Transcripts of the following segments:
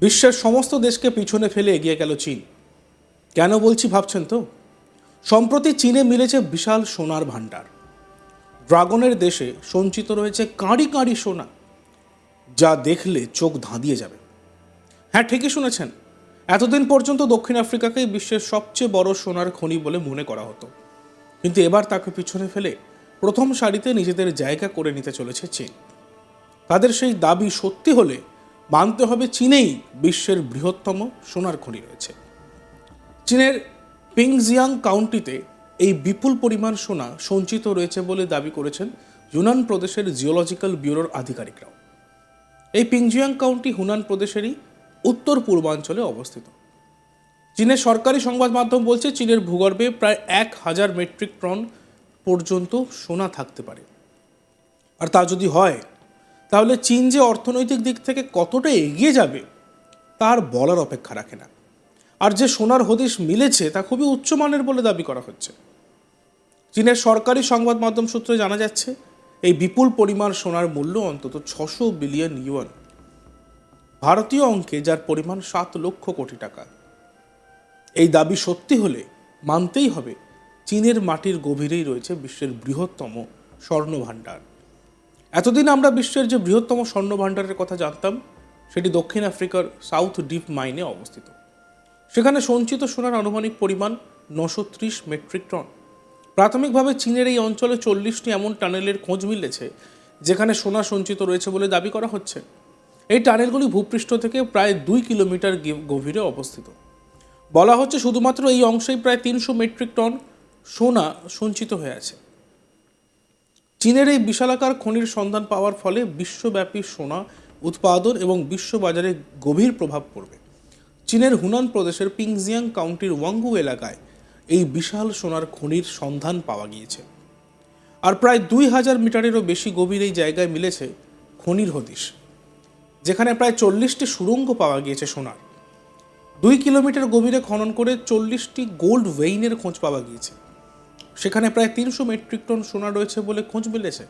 বিশ্বের সমস্ত দেশকে পিছনে ফেলে এগিয়ে গেল চীন। কেন বলছি ভাবছেন তো? সম্প্রতি চীনে মিলেছে বিশাল সোনার ভাণ্ডার। ড্রাগনের দেশে সঞ্চিত রয়েছে কাঁড়ি কাঁড়ি সোনা, যা দেখলে চোখ ধাঁধিয়ে যাবে। হ্যাঁ, ঠিকই শুনেছেন। এতদিন পর্যন্ত দক্ষিণ আফ্রিকাকেই বিশ্বের সবচেয়ে বড় সোনার খনি বলে মনে করা হতো, কিন্তু এবার তাকে পিছনে ফেলে প্রথম সারিতে নিজেদের জায়গা করে নিতে চলেছে চীন। তাদের সেই দাবি সত্যি হলে মানতে হবে চীনেই বিশ্বের বৃহত্তম সোনার খনি রয়েছে। চীনের পিংজিয়াং কাউন্টিতে এই বিপুল পরিমাণ সোনা সঞ্চিত রয়েছে বলে দাবি করেছেন ইউনান প্রদেশের জিওলজিক্যাল ব্যুরোর আধিকারিকরাও। এই পিংজিয়াং কাউন্টি হুনান প্রদেশেরই উত্তর পূর্বাঞ্চলে অবস্থিত। চীনের সরকারি সংবাদ মাধ্যম বলছে চীনের ভূগর্ভে প্রায় 1000 মেট্রিক টন পর্যন্ত সোনা থাকতে পারে। আর তা যদি হয়, তাহলে চীন যে অর্থনৈতিক দিক থেকে কতটা এগিয়ে যাবে তার বলার অপেক্ষা রাখে না। আর যে সোনার হদিশ মিলেছে তা খুবই উচ্চমানের বলে দাবি করা হচ্ছে। চীনের সরকারি সংবাদ মাধ্যম সূত্রে জানা যাচ্ছে এই বিপুল পরিমাণ সোনার মূল্য অন্তত 600 বিলিয়ন ইউয়ান, ভারতীয় অঙ্কে যার পরিমাণ 7 লক্ষ কোটি টাকা। এই দাবি সত্যি হলে মানতেই হবে চীনের মাটির গভীরেই রয়েছে বিশ্বের বৃহত্তম স্বর্ণ ভাণ্ডার। এতদিন আমরা বিশ্বের যে বৃহত্তম স্বর্ণ ভাণ্ডারের কথা জানতাম সেটি দক্ষিণ আফ্রিকার সাউথ ডিপ মাইনে অবস্থিত। সেখানে সঞ্চিত সোনার আনুমানিক পরিমাণ 930 মেট্রিক টন। প্রাথমিকভাবে চীনের এই অঞ্চলে 40টি এমন টানেলের খোঁজ মিলেছে যেখানে সোনা সঞ্চিত রয়েছে বলে দাবি করা হচ্ছে। এই টানেলগুলি ভূপৃষ্ঠ থেকে প্রায় 2 কিলোমিটার গভীরে অবস্থিত। বলা হচ্ছে শুধুমাত্র এই অংশেই প্রায় 300 মেট্রিক টন সোনা সঞ্চিত হয়ে আছে। চীনের এই বিশালাকার খনির সন্ধান পাওয়ার ফলে বিশ্বব্যাপী সোনা উৎপাদন এবং বিশ্ববাজারে গভীর প্রভাব পড়বে। চীনের হুনান প্রদেশের পিংজিয়াং কাউন্টির ওয়াংগু এলাকায় এই বিশাল সোনার খনির সন্ধান পাওয়া গিয়েছে। আর প্রায় 2000 মিটারেরও বেশি গভীর এই জায়গায় মিলেছে খনির হদিশ, যেখানে প্রায় 40টি সুড়ঙ্গ পাওয়া গিয়েছে সোনার। 2 কিলোমিটার গভীরে খনন করে 40টি গোল্ড ভেইনের খোঁজ পাওয়া গিয়েছে। সেখানে প্রায় 300 মেট্রিক টন সোনা রয়েছে বলে খোঁজ মিলেছে।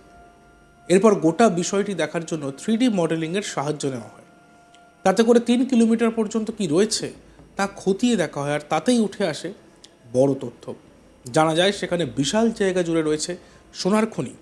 এরপর গোটা বিষয়টি দেখার জন্য 3D মডেলিংয়ের সাহায্য নেওয়া হয়। তাতে করে 3 কিলোমিটার পর্যন্ত কি রয়েছে তা খতিয়ে দেখা হয়, আর তাতেই উঠে আসে বড় তথ্য। জানা যায় সেখানে বিশাল জায়গা জুড়ে রয়েছে সোনার খনি।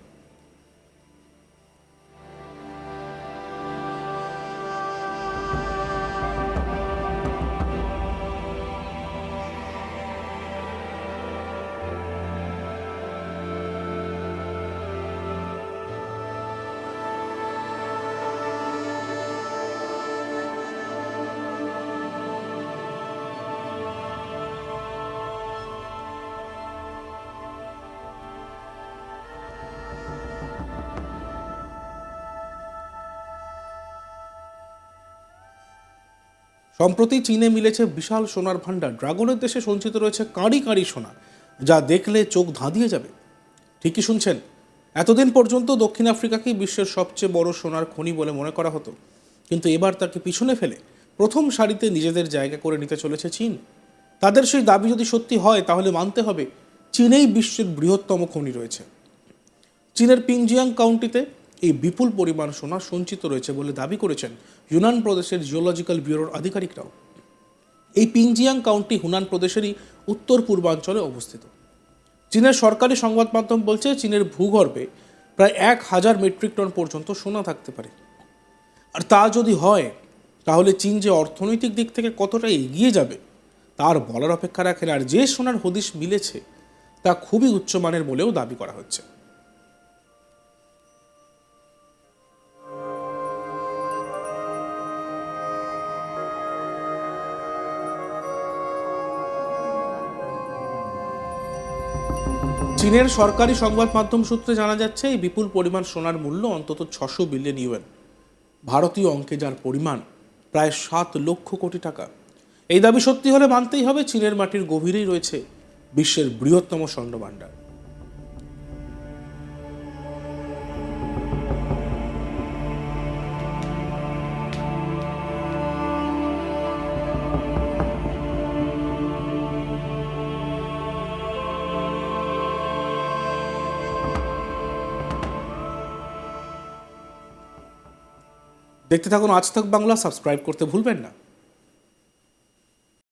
সম্প্রতি চীনে মিলেছে বিশাল সোনার ভাণ্ডার। ড্রাগনের দেশে সঞ্চিত রয়েছে কাঁড়ি কাঁড়ি সোনা, যা দেখলে চোখ ধাঁধিয়ে যাবে। ঠিকই শুনছেন, এতদিন পর্যন্ত দক্ষিণ আফ্রিকাকেই বিশ্বের সবচেয়ে বড় সোনার খনি বলে মনে করা হতো, কিন্তু এবার তাকে পিছনে ফেলে প্রথম সারিতে নিজেদের জায়গা করে নিতে চলেছে চীন। তাদের সেই দাবি যদি সত্যি হয়, তাহলে মানতে হবে চীনেই বিশ্বের বৃহত্তম খনি রয়েছে। চীনের পিংজিয়াং কাউন্টিতে এই বিপুল পরিমাণ সোনা সঞ্চিত রয়েছে বলে দাবি করেছেন ইউনান প্রদেশের জিওলজিক্যাল ব্যুরোর আধিকারিকরাও। এই পিংজিয়াং কাউন্টি হুনান প্রদেশেরই উত্তর পূর্বাঞ্চলে অবস্থিত। চীনের সরকারি সংবাদ মাধ্যম বলছে চীনের ভূগর্ভে প্রায় 1000 মেট্রিক টন পর্যন্ত সোনা থাকতে পারে। আর তা যদি হয়, তাহলে চীন যে অর্থনৈতিক দিক থেকে কতটা এগিয়ে যাবে তার বলার অপেক্ষা রাখে না। আর যে সোনার হদিশ মিলেছে তা খুবই উচ্চমানের বলেও দাবি করা হচ্ছে। চীনের সরকারি সংবাদ মাধ্যম সূত্রে জানা যাচ্ছে এই বিপুল পরিমাণ সোনার মূল্য অন্তত 600 বিলিয়ন ইউয়ান, ভারতীয় অঙ্কে যার পরিমাণ প্রায় 7 লক্ষ কোটি টাকা। এই দাবি সত্যি হলে মানতেই হবে চীনের মাটির গভীরেই রয়েছে বিশ্বের বৃহত্তম স্বর্ণ ভাণ্ডার। দেখতে থাকুন আজ তক বাংলা, সাবস্ক্রাইব করতে ভুলবেন না।